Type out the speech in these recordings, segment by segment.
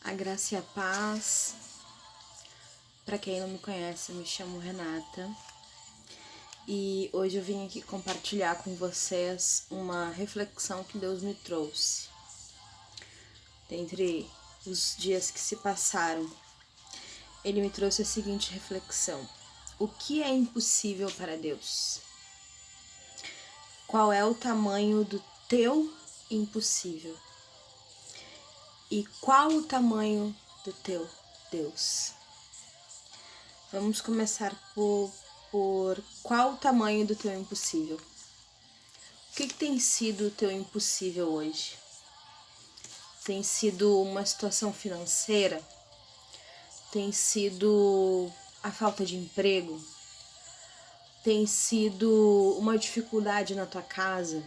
A graça e a paz. Para quem não me conhece, eu me chamo Renata e hoje eu vim aqui compartilhar com vocês uma reflexão que Deus me trouxe. Dentre os dias que se passaram, Ele me trouxe a seguinte reflexão: o que é impossível para Deus? Qual é o tamanho do teu impossível? E qual o tamanho do teu Deus? Vamos começar por qual o tamanho do teu impossível? O que tem sido o teu impossível hoje? Tem sido uma situação financeira? Tem sido a falta de emprego? Tem sido uma dificuldade na tua casa?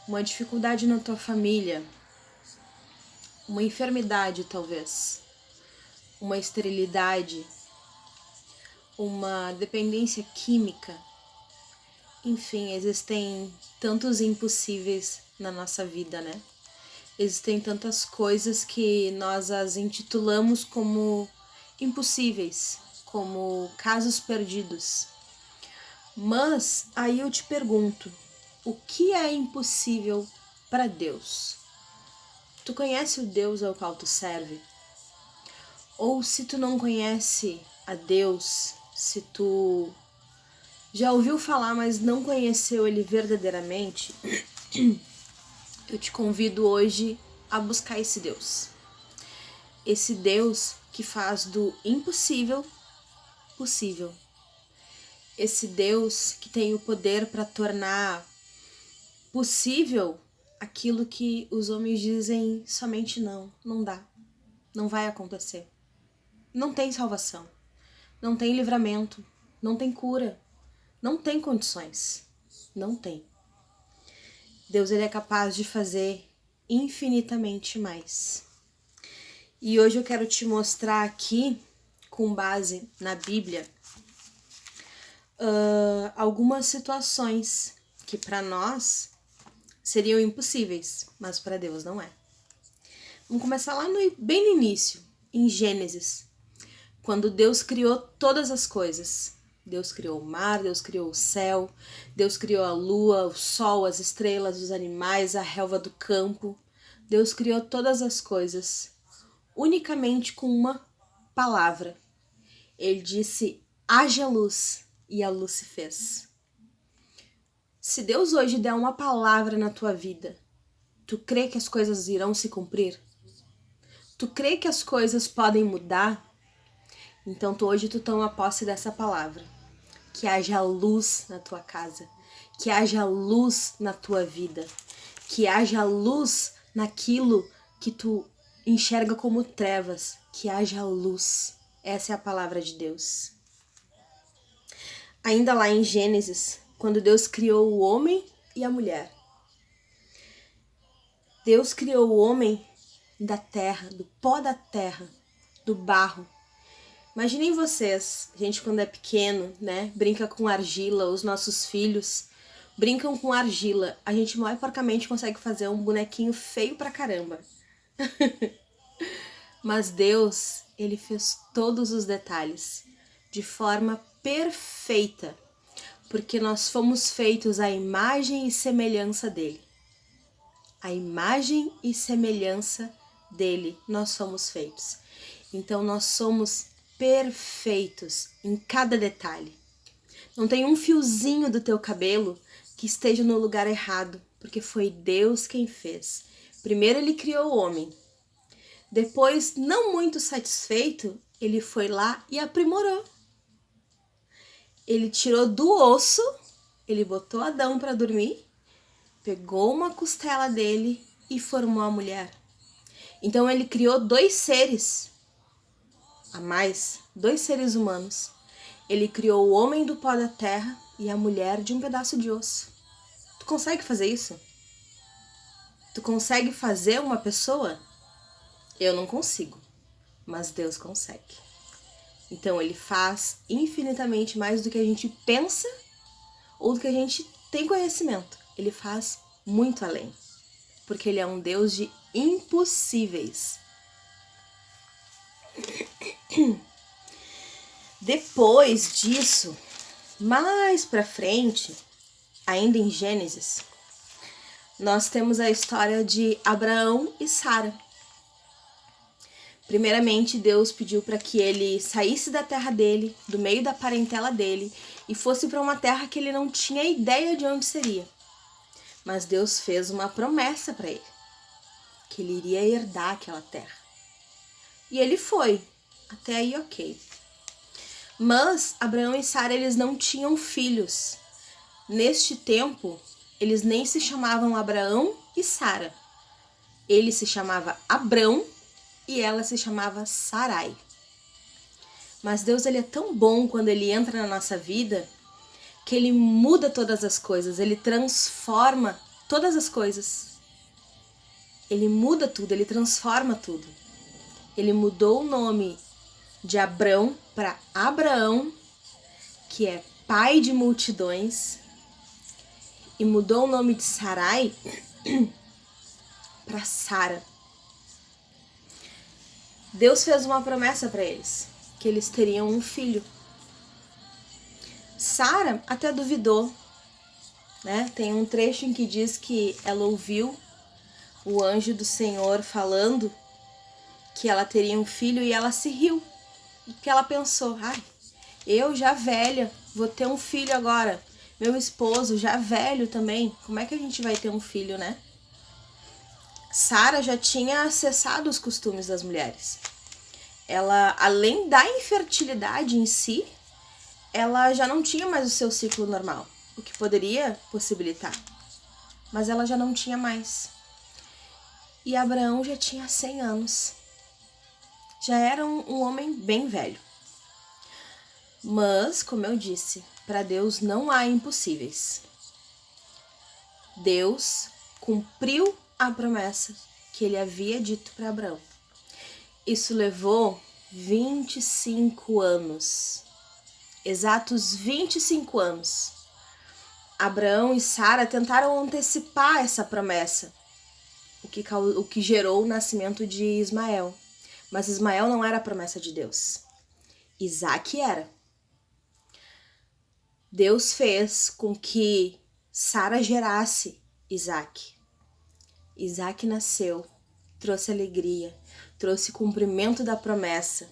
Uma dificuldade na tua família? Uma enfermidade, talvez? Uma esterilidade? Uma dependência química? Enfim, existem tantos impossíveis na nossa vida, né? Existem tantas coisas que nós as intitulamos como impossíveis, como casos perdidos. Mas aí eu te pergunto, o que é impossível para Deus? Tu conhece o Deus ao qual tu serve? Ou se tu não conhece a Deus, se tu já ouviu falar, mas não conheceu Ele verdadeiramente, eu te convido hoje a buscar esse Deus. Esse Deus que faz do impossível possível. Esse Deus que tem o poder para tornar possível aquilo que os homens dizem somente não dá, não vai acontecer. Não tem salvação, não tem livramento, não tem cura, não tem condições, não tem. Deus, ele é capaz de fazer infinitamente mais. E hoje eu quero te mostrar aqui, com base na Bíblia, algumas situações que para nós seriam impossíveis, mas para Deus não é. Vamos começar lá bem no início, em Gênesis, quando Deus criou todas as coisas. Deus criou o mar, Deus criou o céu, Deus criou a lua, o sol, as estrelas, os animais, a relva do campo. Deus criou todas as coisas, unicamente com uma palavra. Ele disse, haja luz, e a luz se fez. Se Deus hoje der uma palavra na tua vida, tu crê que as coisas irão se cumprir? Tu crê que as coisas podem mudar? Então hoje tu toma posse dessa palavra. Que haja luz na tua casa, que haja luz na tua vida, que haja luz naquilo que tu enxerga como trevas, que haja luz. Essa é a palavra de Deus. Ainda lá em Gênesis, quando Deus criou o homem e a mulher. Deus criou o homem da terra, do pó da terra, do barro. Imaginem vocês, a gente quando é pequeno, né, brinca com argila, os nossos filhos brincam com argila. A gente mal e porcamente consegue fazer um bonequinho feio pra caramba. Mas Deus, ele fez todos os detalhes de forma perfeita, porque nós fomos feitos à imagem e semelhança dele. A imagem e semelhança dele nós somos feitos. Então nós somos perfeitos em cada detalhe. Não tem um fiozinho do teu cabelo que esteja no lugar errado, porque foi Deus quem fez. Primeiro ele criou o homem. Depois, não muito satisfeito, ele foi lá e aprimorou. Ele tirou do osso, ele botou Adão para dormir, pegou uma costela dele e formou a mulher. Então ele criou dois seres a mais, dois seres humanos. Ele criou o homem do pó da terra e a mulher de um pedaço de osso. Tu consegue fazer isso? Tu consegue fazer uma pessoa? Eu não consigo, mas Deus consegue. Então ele faz infinitamente mais do que a gente pensa ou do que a gente tem conhecimento. Ele faz muito além, porque ele é um Deus de impossíveis. Depois disso, mais pra frente, ainda em Gênesis, nós temos a história de Abraão e Sara. Primeiramente, Deus pediu para que ele saísse da terra dele, do meio da parentela dele, e fosse para uma terra que ele não tinha ideia de onde seria. Mas Deus fez uma promessa para ele, que ele iria herdar aquela terra. E ele foi. Até aí, ok. Mas Abraão e Sara, eles não tinham filhos. Neste tempo, eles nem se chamavam Abraão e Sara. Ele se chamava Abrão e ela se chamava Sarai. Mas Deus, ele é tão bom quando ele entra na nossa vida, que ele muda todas as coisas, ele transforma todas as coisas. Ele muda tudo, ele transforma tudo. Ele mudou o nome de Abrão para Abraão, que é pai de multidões, e mudou o nome de Sarai para Sara. Deus fez uma promessa para eles, que eles teriam um filho. Sara até duvidou, né? Tem um trecho em que diz que ela ouviu o anjo do Senhor falando que ela teria um filho e ela se riu, porque ela pensou, eu já velha, vou ter um filho agora, meu esposo já velho também, como é que a gente vai ter um filho, né? Sara já tinha acessado os costumes das mulheres. Ela, além da infertilidade em si, ela já não tinha mais o seu ciclo normal, o que poderia possibilitar. Mas ela já não tinha mais. E Abraão já tinha 100 anos. Já era um homem bem velho. Mas, como eu disse, para Deus não há impossíveis. Deus cumpriu a promessa que ele havia dito para Abraão. Isso levou 25 anos. Exatos 25 anos. Abraão e Sara tentaram antecipar essa promessa, o que gerou o nascimento de Ismael. Mas Ismael não era a promessa de Deus. Isaac era. Deus fez com que Sara gerasse Isaac. Isaac nasceu, trouxe alegria, trouxe cumprimento da promessa.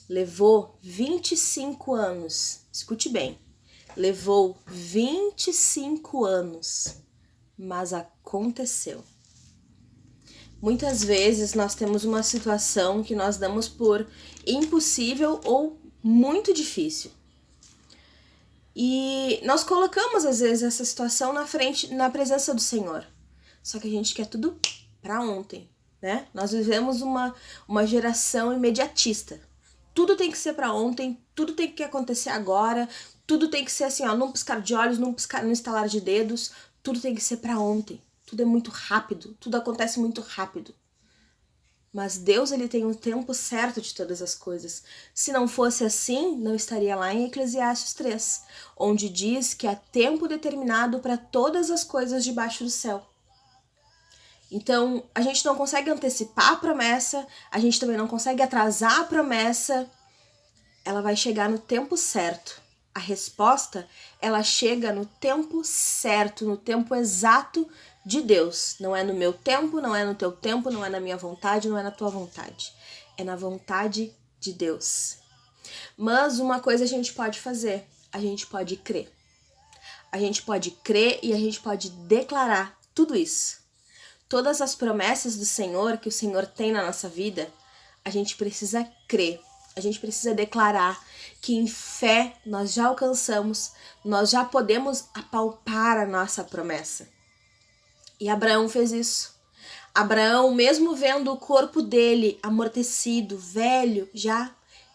Levou 25 anos, escute bem, levou 25 anos, mas aconteceu. Muitas vezes nós temos uma situação que nós damos por impossível ou muito difícil. E nós colocamos às vezes essa situação na presença do Senhor. Só que a gente quer tudo para ontem, né? Nós vivemos uma geração imediatista. Tudo tem que ser para ontem, tudo tem que acontecer agora, tudo tem que ser assim, num piscar de olhos, num estalar de dedos, tudo tem que ser para ontem. Tudo é muito rápido, tudo acontece muito rápido. Mas Deus, ele tem um tempo certo de todas as coisas. Se não fosse assim, não estaria lá em Eclesiastes 3, onde diz que há tempo determinado para todas as coisas debaixo do céu. Então, a gente não consegue antecipar a promessa, a gente também não consegue atrasar a promessa. Ela vai chegar no tempo certo. A resposta, ela chega no tempo certo, no tempo exato de Deus. Não é no meu tempo, não é no teu tempo, não é na minha vontade, não é na tua vontade. É na vontade de Deus. Mas uma coisa a gente pode fazer, a gente pode crer. A gente pode crer e a gente pode declarar tudo isso. Todas as promessas do Senhor que o Senhor tem na nossa vida, a gente precisa crer. A gente precisa declarar que em fé nós já alcançamos, nós já podemos apalpar a nossa promessa. E Abraão fez isso. Abraão, mesmo vendo o corpo dele amortecido, velho,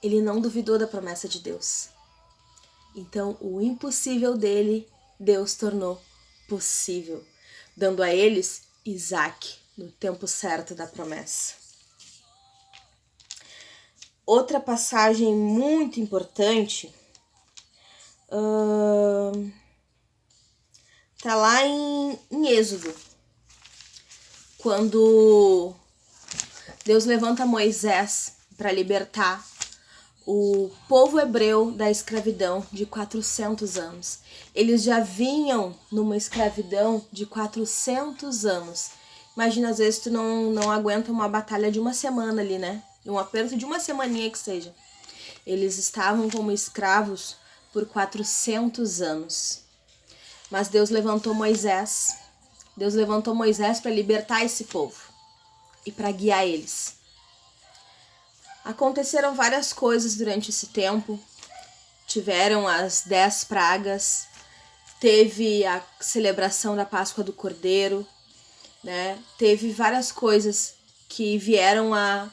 ele não duvidou da promessa de Deus. Então, o impossível dele, Deus tornou possível, dando a eles Isaac no tempo certo da promessa. Outra passagem muito importante tá lá em Êxodo, quando Deus levanta Moisés para libertar o povo hebreu da escravidão de 400 anos. Eles já vinham numa escravidão de 400 anos. Imagina, às vezes tu não aguenta uma batalha de uma semana ali, né? Um aperto de uma semaninha que seja. Eles estavam como escravos por 400 anos. Mas Deus levantou Moisés. Deus levantou Moisés para libertar esse povo e para guiar eles. Aconteceram várias coisas durante esse tempo. Tiveram as 10 pragas, teve a celebração da Páscoa do Cordeiro, né? Teve várias coisas que vieram a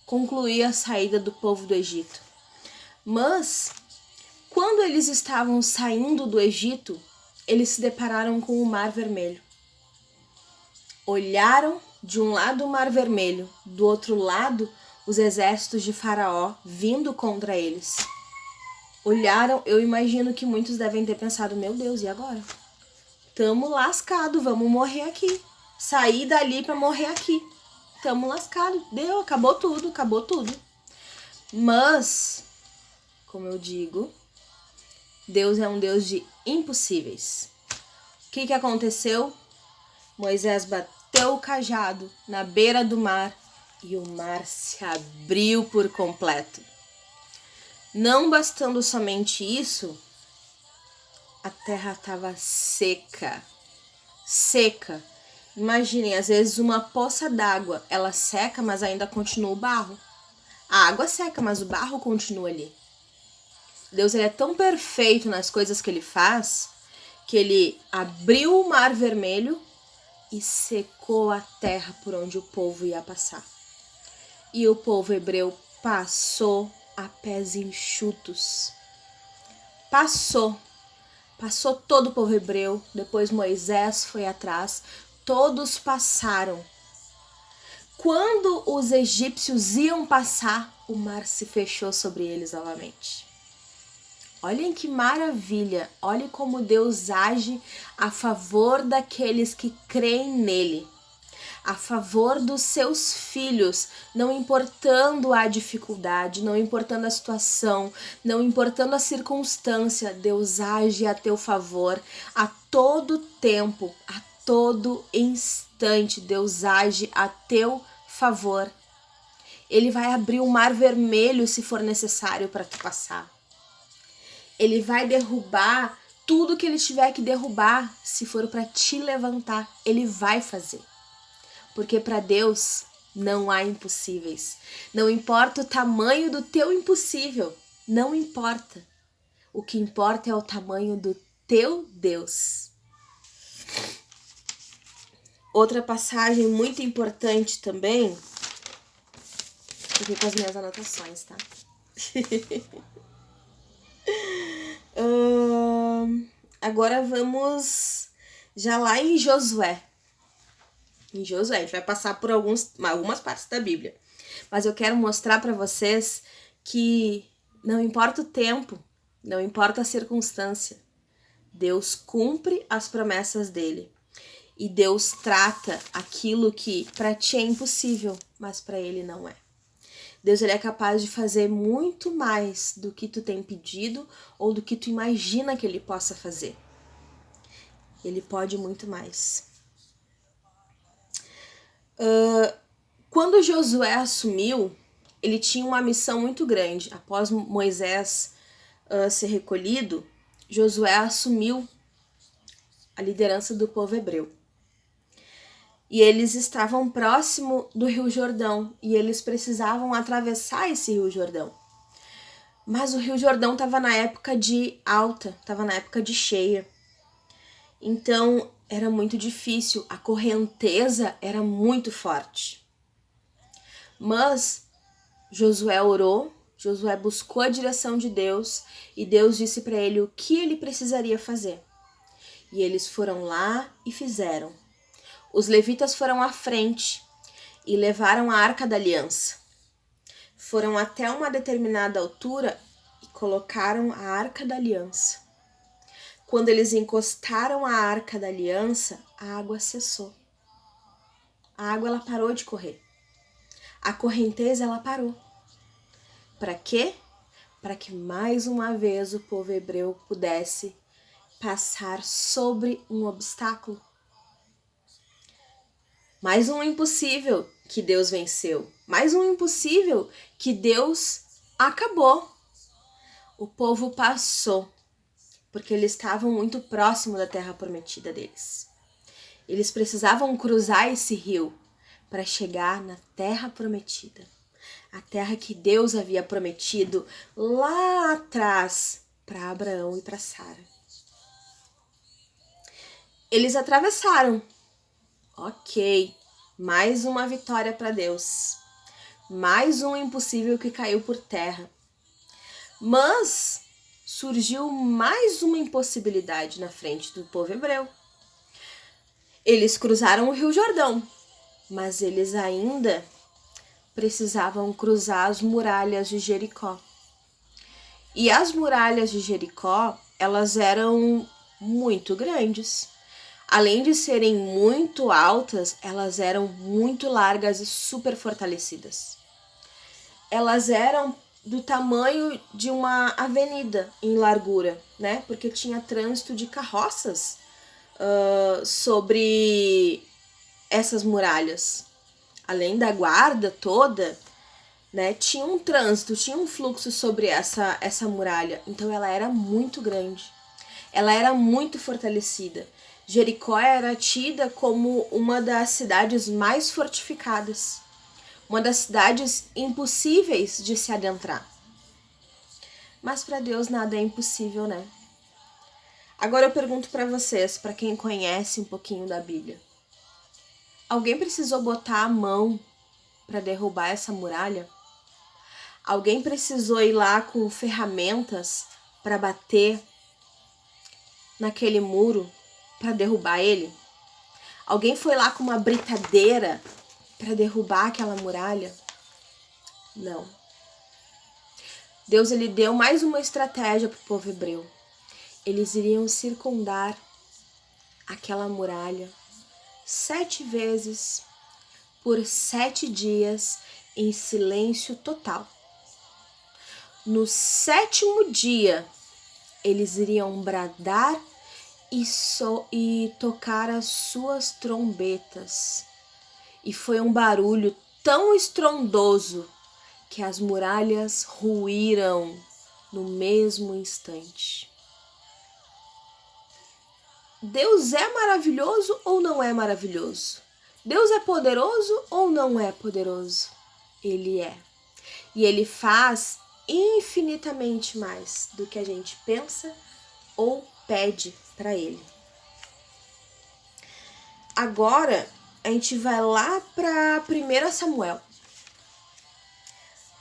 concluir a saída do povo do Egito. Mas, quando eles estavam saindo do Egito, eles se depararam com o Mar Vermelho. Olharam de um lado o Mar Vermelho, do outro lado os exércitos de Faraó vindo contra eles. Olharam, eu imagino que muitos devem ter pensado, meu Deus, e agora? Tamo lascado, vamos morrer aqui. Sair dali pra morrer aqui. Tamo lascado, deu, acabou tudo. Mas, como eu digo, Deus é um Deus de impossíveis. O que aconteceu? Moisés bateu o cajado na beira do mar e o mar se abriu por completo. Não bastando somente isso, a terra estava seca. Seca. Imaginem, às vezes uma poça d'água, ela seca, mas ainda continua o barro. A água seca, mas o barro continua ali. Deus, ele é tão perfeito nas coisas que ele faz, que ele abriu o Mar Vermelho e secou a terra por onde o povo ia passar. E o povo hebreu passou a pés enxutos. Passou todo o povo hebreu, depois Moisés foi atrás, todos passaram. Quando os egípcios iam passar, o mar se fechou sobre eles novamente. Olhem que maravilha, olhem como Deus age a favor daqueles que creem nele, a favor dos seus filhos, não importando a dificuldade, não importando a situação, não importando a circunstância, Deus age a teu favor a todo tempo, a todo instante, Deus age a teu favor. Ele vai abrir o Mar Vermelho se for necessário para tu passar. Ele vai derrubar tudo que ele tiver que derrubar, se for para te levantar, ele vai fazer. Porque para Deus não há impossíveis. Não importa o tamanho do teu impossível, não importa. O que importa é o tamanho do teu Deus. Outra passagem muito importante também, aqui com as minhas anotações, tá? Agora vamos já lá em Josué. Em Josué, a gente vai passar por algumas partes da Bíblia. Mas eu quero mostrar para vocês que não importa o tempo, não importa a circunstância, Deus cumpre as promessas dele. E Deus trata aquilo que para ti é impossível, mas para ele não é. Deus, ele é capaz de fazer muito mais do que tu tem pedido ou do que tu imagina que ele possa fazer. Ele pode muito mais. Quando Josué assumiu, ele tinha uma missão muito grande. Após Moisés ser recolhido, Josué assumiu a liderança do povo hebreu. E eles estavam próximo do Rio Jordão e eles precisavam atravessar esse Rio Jordão. Mas o Rio Jordão estava na época de alta, estava na época de cheia. Então era muito difícil, a correnteza era muito forte. Mas Josué orou, Josué buscou a direção de Deus e Deus disse para ele o que ele precisaria fazer. E eles foram lá e fizeram. Os levitas foram à frente e levaram a Arca da Aliança. Foram até uma determinada altura e colocaram a Arca da Aliança. Quando eles encostaram a Arca da Aliança, a água cessou. A água ela parou de correr. a correnteza ela parou. Para quê? Para que mais uma vez o povo hebreu pudesse passar sobre um obstáculo. Mais um impossível que Deus venceu. Mais um impossível que Deus acabou. O povo passou, porque eles estavam muito próximo da terra prometida deles. Eles precisavam cruzar esse rio para chegar na terra prometida. A terra que Deus havia prometido lá atrás para Abraão e para Sara. Eles atravessaram. Ok, mais uma vitória para Deus. Mais um impossível que caiu por terra. Mas surgiu mais uma impossibilidade na frente do povo hebreu. Eles cruzaram o Rio Jordão, mas eles ainda precisavam cruzar as muralhas de Jericó. E as muralhas de Jericó, elas eram muito grandes. Além de serem muito altas, elas eram muito largas e super fortalecidas. Elas eram do tamanho de uma avenida em largura, né? Porque tinha trânsito de carroças sobre essas muralhas. Além da guarda toda, né? Tinha um trânsito, tinha um fluxo sobre essa muralha. Então ela era muito grande. Ela era muito fortalecida. Jericó era tida como uma das cidades mais fortificadas. Uma das cidades impossíveis de se adentrar. Mas para Deus nada é impossível, né? Agora eu pergunto para vocês, para quem conhece um pouquinho da Bíblia. Alguém precisou botar a mão para derrubar essa muralha? Alguém precisou ir lá com ferramentas para bater naquele muro, para derrubar ele? Alguém foi lá com uma britadeira para derrubar aquela muralha? Não. Deus ele deu mais uma estratégia para o povo hebreu. Eles iriam circundar aquela muralha 7 vezes por 7 dias em silêncio total. No 7º dia, eles iriam bradar e tocar as suas trombetas. E foi um barulho tão estrondoso que as muralhas ruíram no mesmo instante. Deus é maravilhoso ou não é maravilhoso? Deus é poderoso ou não é poderoso? Ele é. E ele faz infinitamente mais do que a gente pensa ou pede para ele. Agora, a gente vai lá para 1 Samuel.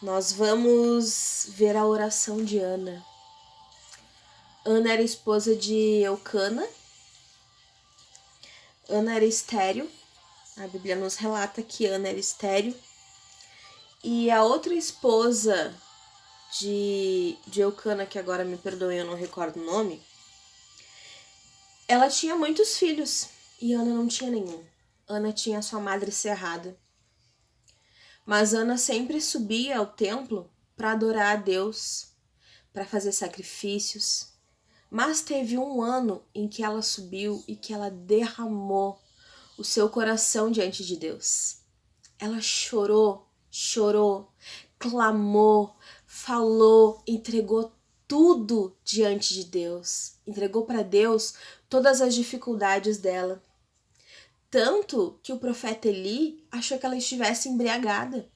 Nós vamos ver a oração de Ana. Ana era esposa de Eucana. Ana era estéril. A Bíblia nos relata que Ana era estéril. E a outra esposa de Eucana, que agora me perdoe, eu não recordo o nome, ela tinha muitos filhos e Ana não tinha nenhum. Ana tinha sua madre cerrada. Mas Ana sempre subia ao templo para adorar a Deus, para fazer sacrifícios. Mas teve um ano em que ela subiu e que ela derramou o seu coração diante de Deus. Ela chorou, clamou, falou, entregou tudo diante de Deus. Entregou para Deus todas as dificuldades dela. Tanto que o profeta Eli achou que ela estivesse embriagada.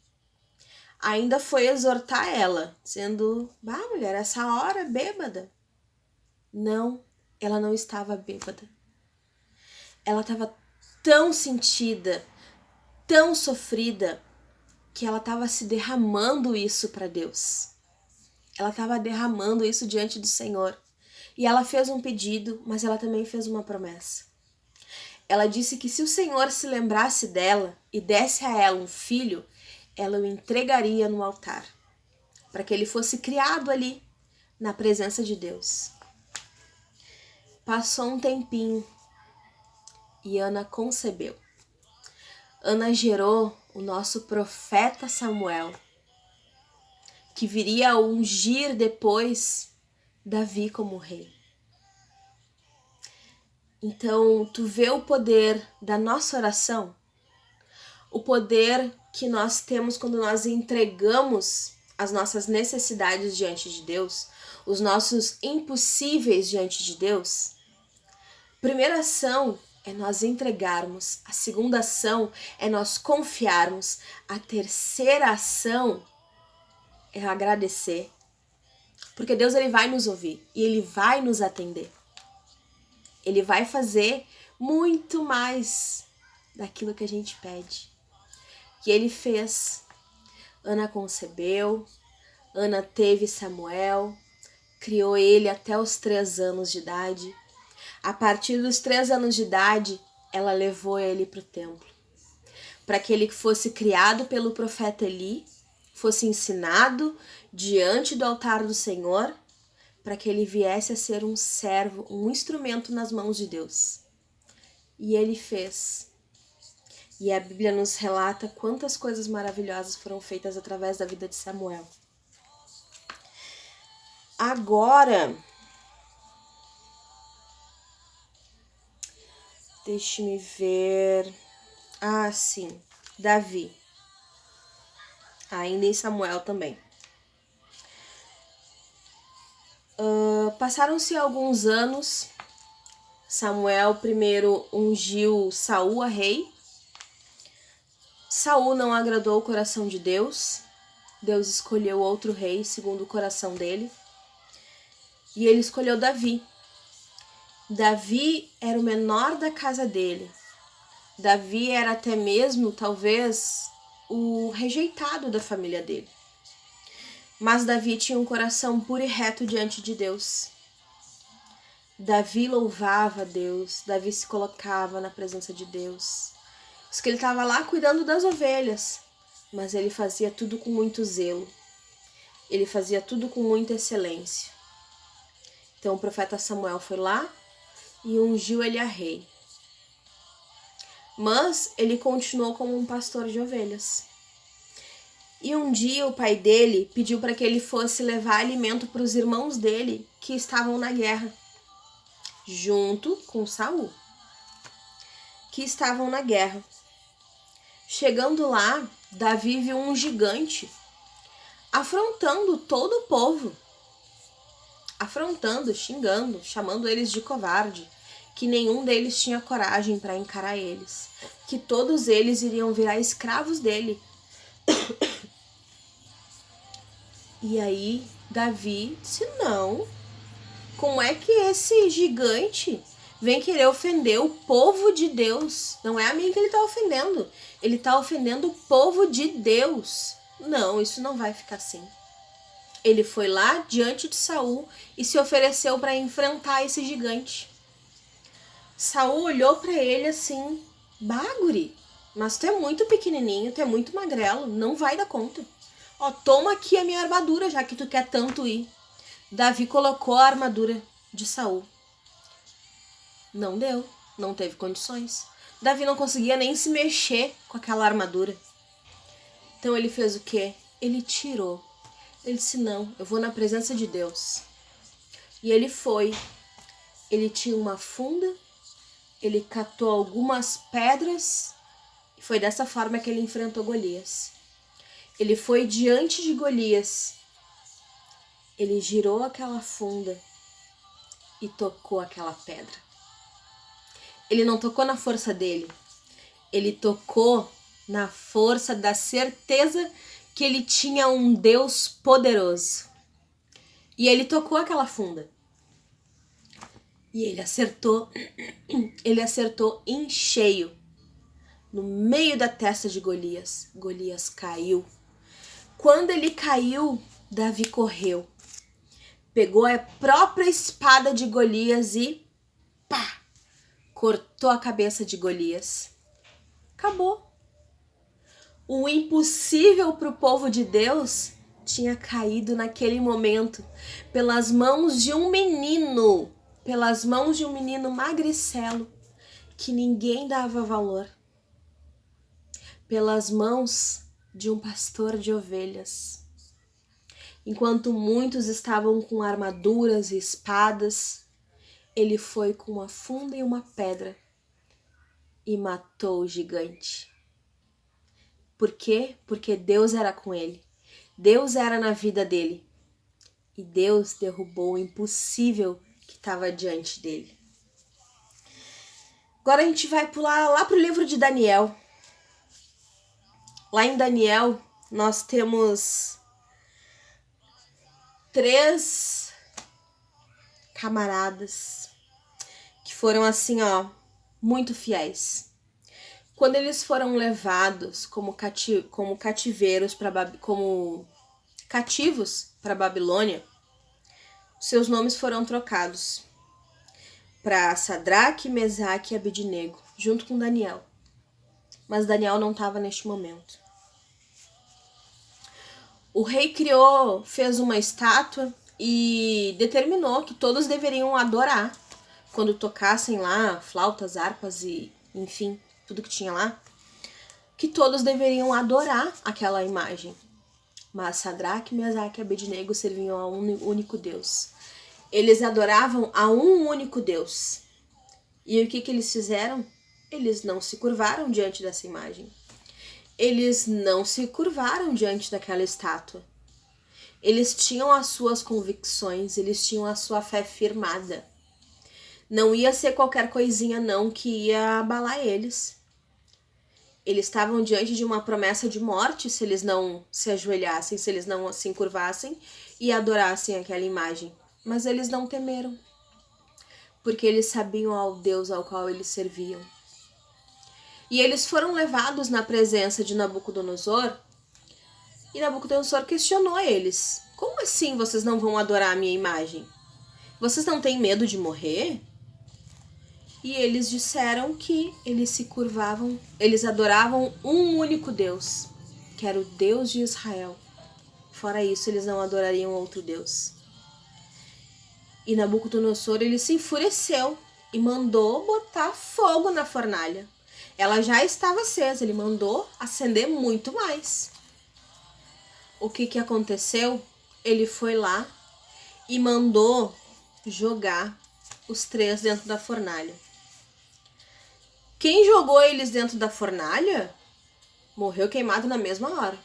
Ainda foi exortar ela, dizendo: mulher, essa hora bêbada. Não, ela não estava bêbada. Ela estava tão sentida, tão sofrida, que ela estava se derramando isso para Deus. Ela estava derramando isso diante do Senhor. E ela fez um pedido, mas ela também fez uma promessa. Ela disse que se o Senhor se lembrasse dela e desse a ela um filho, ela o entregaria no altar, para que ele fosse criado ali, na presença de Deus. Passou um tempinho e Ana concebeu. Ana gerou o nosso profeta Samuel, que viria a ungir depois Davi como rei. Então, tu vê o poder da nossa oração, o poder que nós temos quando nós entregamos as nossas necessidades diante de Deus, os nossos impossíveis diante de Deus. Primeira ação é nós entregarmos, a segunda ação é nós confiarmos, a terceira ação é agradecer. Porque Deus, ele vai nos ouvir e ele vai nos atender. Ele vai fazer muito mais daquilo que a gente pede. E ele fez. Ana concebeu, Ana teve Samuel, criou ele até os 3 anos de idade. A partir dos 3 anos de idade, ela levou ele para o templo, para que ele fosse criado pelo profeta Eli, fosse ensinado diante do altar do Senhor, para que ele viesse a ser um servo, um instrumento nas mãos de Deus. E ele fez. E a Bíblia nos relata quantas coisas maravilhosas foram feitas através da vida de Samuel. Agora, deixe-me ver. Sim, Davi. Ainda em Samuel também. Passaram-se alguns anos. Samuel primeiro ungiu Saul a rei. Saul não agradou o coração de Deus. Deus escolheu outro rei segundo o coração dele. E ele escolheu Davi. Davi era o menor da casa dele. Davi era até mesmo, talvez, o rejeitado da família dele. Mas Davi tinha um coração puro e reto diante de Deus. Davi louvava a Deus. Davi se colocava na presença de Deus. Diz que ele estava lá cuidando das ovelhas, mas ele fazia tudo com muito zelo. Ele fazia tudo com muita excelência. Então o profeta Samuel foi lá e ungiu ele a rei. Mas ele continuou como um pastor de ovelhas. E um dia o pai dele pediu para que ele fosse levar alimento para os irmãos dele que estavam na guerra, junto com Saul, que estavam na guerra. Chegando lá, Davi viu um gigante afrontando todo o povo. Afrontando, xingando, chamando eles de covarde, que nenhum deles tinha coragem para encarar eles, que todos eles iriam virar escravos dele. E aí Davi disse, não, como é que esse gigante vem querer ofender o povo de Deus? Não é a mim que ele está ofendendo, ele está ofendendo o povo de Deus. Não, isso não vai ficar assim. Ele foi lá diante de Saul e se ofereceu para enfrentar esse gigante. Saul olhou para ele assim, guri, mas tu é muito pequenininho, tu é muito magrelo, não vai dar conta. Ó, toma aqui a minha armadura, já que tu quer tanto ir. Davi colocou a armadura de Saul. Não deu, não teve condições. Davi não conseguia nem se mexer com aquela armadura. Então ele fez o quê? Ele tirou. Ele disse, não, eu vou na presença de Deus. E ele foi. Ele tinha uma funda, ele catou algumas pedras, e foi dessa forma que ele enfrentou Golias. Ele foi diante de Golias, ele girou aquela funda e tocou aquela pedra. Ele não tocou na força dele, ele tocou na força da certeza que ele tinha um Deus poderoso. E ele tocou aquela funda. E ele acertou em cheio, no meio da testa de Golias. Golias caiu. Quando ele caiu, Davi correu, pegou a própria espada de Golias e pá, cortou a cabeça de Golias. Acabou. O impossível para o povo de Deus tinha caído naquele momento pelas mãos de um menino magricelo que ninguém dava valor. pelas mãos de um pastor de ovelhas. Enquanto muitos estavam com armaduras e espadas, ele foi com uma funda e uma pedra e matou o gigante. Por quê? Porque Deus era com ele. Deus era na vida dele. E Deus derrubou o impossível que estava diante dele. Agora a gente vai pular lá para o livro de Daniel. Lá em Daniel, nós temos 3 camaradas que foram assim, muito fiéis. Quando eles foram levados como cativeiros como cativos para Babilônia, seus nomes foram trocados para Sadraque, Mesaque e Abednego, junto com Daniel. Mas Daniel não estava neste momento. O rei fez uma estátua e determinou que todos deveriam adorar quando tocassem lá flautas, harpas e, enfim, tudo que tinha lá, que todos deveriam adorar aquela imagem. Mas Sadraque, Mesaque e Abednego serviam a um único Deus. Eles adoravam a um único Deus. E o que eles fizeram? Eles não se curvaram diante dessa imagem. Eles não se curvaram diante daquela estátua. Eles tinham as suas convicções, eles tinham a sua fé firmada. Não ia ser qualquer coisinha não que ia abalar eles. Eles estavam diante de uma promessa de morte se eles não se ajoelhassem, se eles não se encurvassem e adorassem aquela imagem. Mas eles não temeram, porque eles sabiam ao Deus ao qual eles serviam. E eles foram levados na presença de Nabucodonosor, e Nabucodonosor questionou eles. Como assim vocês não vão adorar a minha imagem? Vocês não têm medo de morrer? E eles disseram que eles se curvavam, eles adoravam um único Deus, que era o Deus de Israel. Fora isso, eles não adorariam outro Deus. E Nabucodonosor, ele se enfureceu e mandou botar fogo na fornalha. Ela já estava acesa, ele mandou acender muito mais. O que aconteceu? Ele foi lá e mandou jogar os 3 dentro da fornalha. Quem jogou eles dentro da fornalha morreu queimado na mesma hora.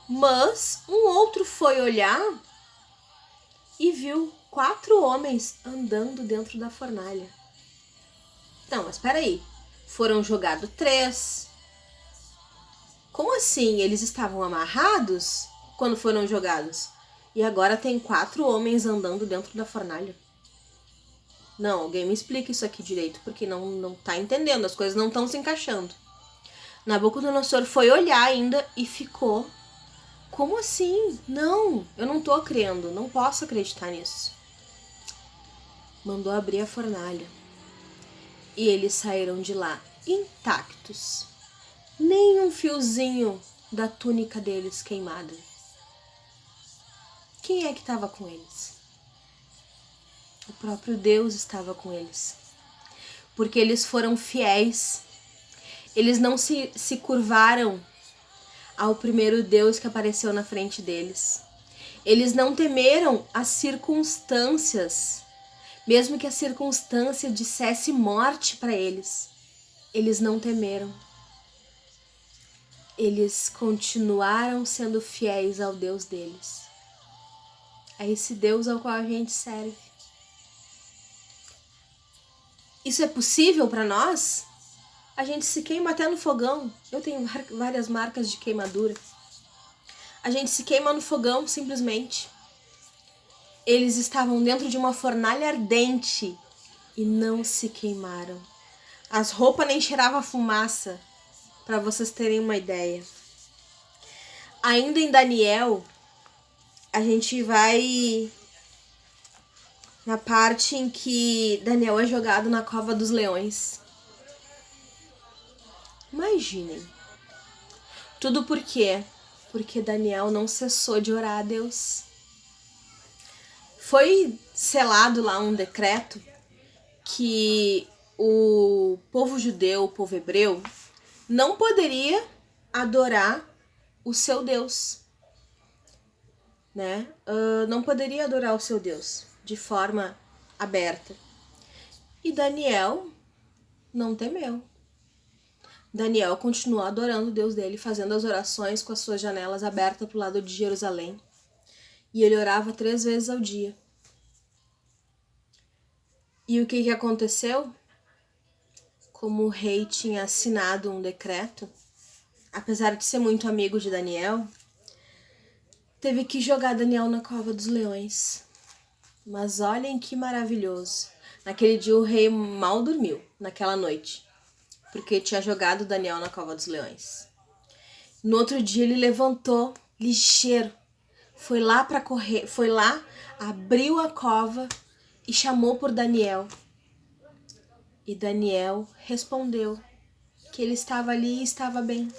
Mas um outro foi olhar e viu 4 homens andando dentro da fornalha. Não, mas peraí. Foram jogados 3. Como assim? Eles estavam amarrados quando foram jogados? E agora tem 4 homens andando dentro da fornalha. Não, alguém me explica isso aqui direito, porque não tá entendendo, as coisas não estão se encaixando. Nabucodonosor foi olhar ainda e ficou. Como assim? Não, eu não tô crendo, não posso acreditar nisso. Mandou abrir a fornalha. E eles saíram de lá intactos. Nem um fiozinho da túnica deles queimada. Quem é que estava com eles? O próprio Deus estava com eles. Porque eles foram fiéis. Eles não se curvaram ao primeiro Deus que apareceu na frente deles. Eles não temeram as circunstâncias, mesmo que a circunstância dissesse morte para eles. Eles não temeram. Eles continuaram sendo fiéis ao Deus deles. É esse Deus ao qual a gente serve. Isso é possível para nós? A gente se queima até no fogão. Eu tenho várias marcas de queimadura. A gente se queima no fogão, simplesmente. Eles estavam dentro de uma fornalha ardente e não se queimaram. As roupas nem cheiravam a fumaça, para vocês terem uma ideia. Ainda em Daniel, a gente vai na parte em que Daniel é jogado na cova dos leões. Imaginem. Tudo por quê? Porque Daniel não cessou de orar a Deus. Foi selado lá um decreto que o povo judeu, o povo hebreu, não poderia adorar o seu Deus, né? Não poderia adorar o seu Deus de forma aberta. E Daniel não temeu. Daniel continuou adorando o Deus dele, fazendo as orações com as suas janelas abertas para o lado de Jerusalém. E ele orava 3 vezes ao dia. E o que aconteceu? Como o rei tinha assinado um decreto, apesar de ser muito amigo de Daniel, teve que jogar Daniel na cova dos leões. Mas olhem que maravilhoso. Naquele dia o rei mal dormiu, naquela noite, porque tinha jogado Daniel na cova dos leões. No outro dia ele levantou ligeiro, foi lá, abriu a cova e chamou por Daniel. E Daniel respondeu que ele estava ali e estava bem.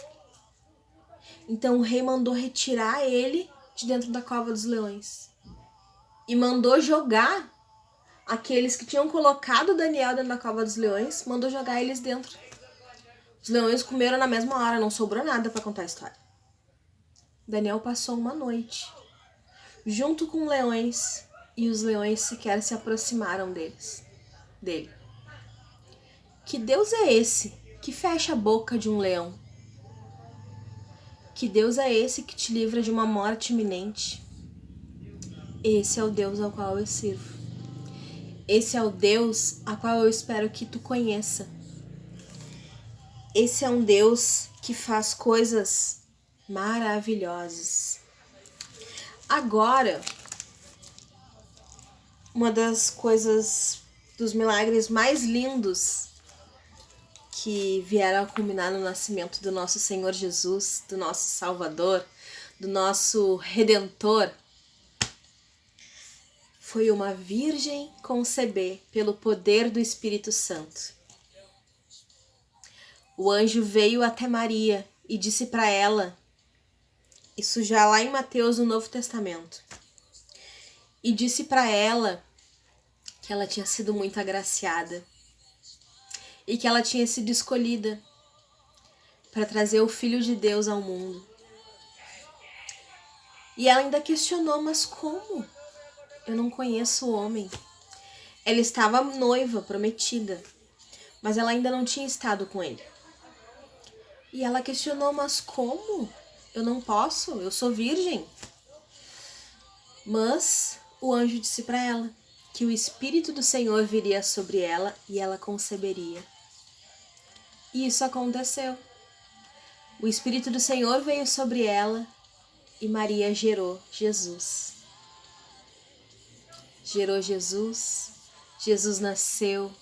Então o rei mandou retirar ele de dentro da cova dos leões e mandou jogar aqueles que tinham colocado Daniel dentro da cova dos leões, mandou jogar eles dentro. Os leões comeram na mesma hora, não sobrou nada para contar a história. Daniel passou uma noite junto com leões e os leões sequer se aproximaram dele. Que Deus é esse que fecha a boca de um leão? Que Deus é esse que te livra de uma morte iminente? Esse é o Deus ao qual eu sirvo. Esse é o Deus a qual eu espero que tu conheça. Esse é um Deus que faz coisas maravilhosas. Agora, uma das coisas, dos milagres mais lindos que vieram a culminar no nascimento do nosso Senhor Jesus, do nosso Salvador, do nosso Redentor, foi uma virgem conceber pelo poder do Espírito Santo. O anjo veio até Maria e disse para ela, isso já lá em Mateus, no Novo Testamento, e disse para ela que ela tinha sido muito agraciada e que ela tinha sido escolhida para trazer o Filho de Deus ao mundo. E ela ainda questionou, mas como? Eu não conheço o homem. Ela estava noiva, prometida, mas ela ainda não tinha estado com ele. E ela questionou, mas como? Eu não posso, eu sou virgem. Mas o anjo disse para ela que o Espírito do Senhor viria sobre ela e ela conceberia. E isso aconteceu. O Espírito do Senhor veio sobre ela e Maria gerou Jesus. Gerou Jesus, Jesus nasceu,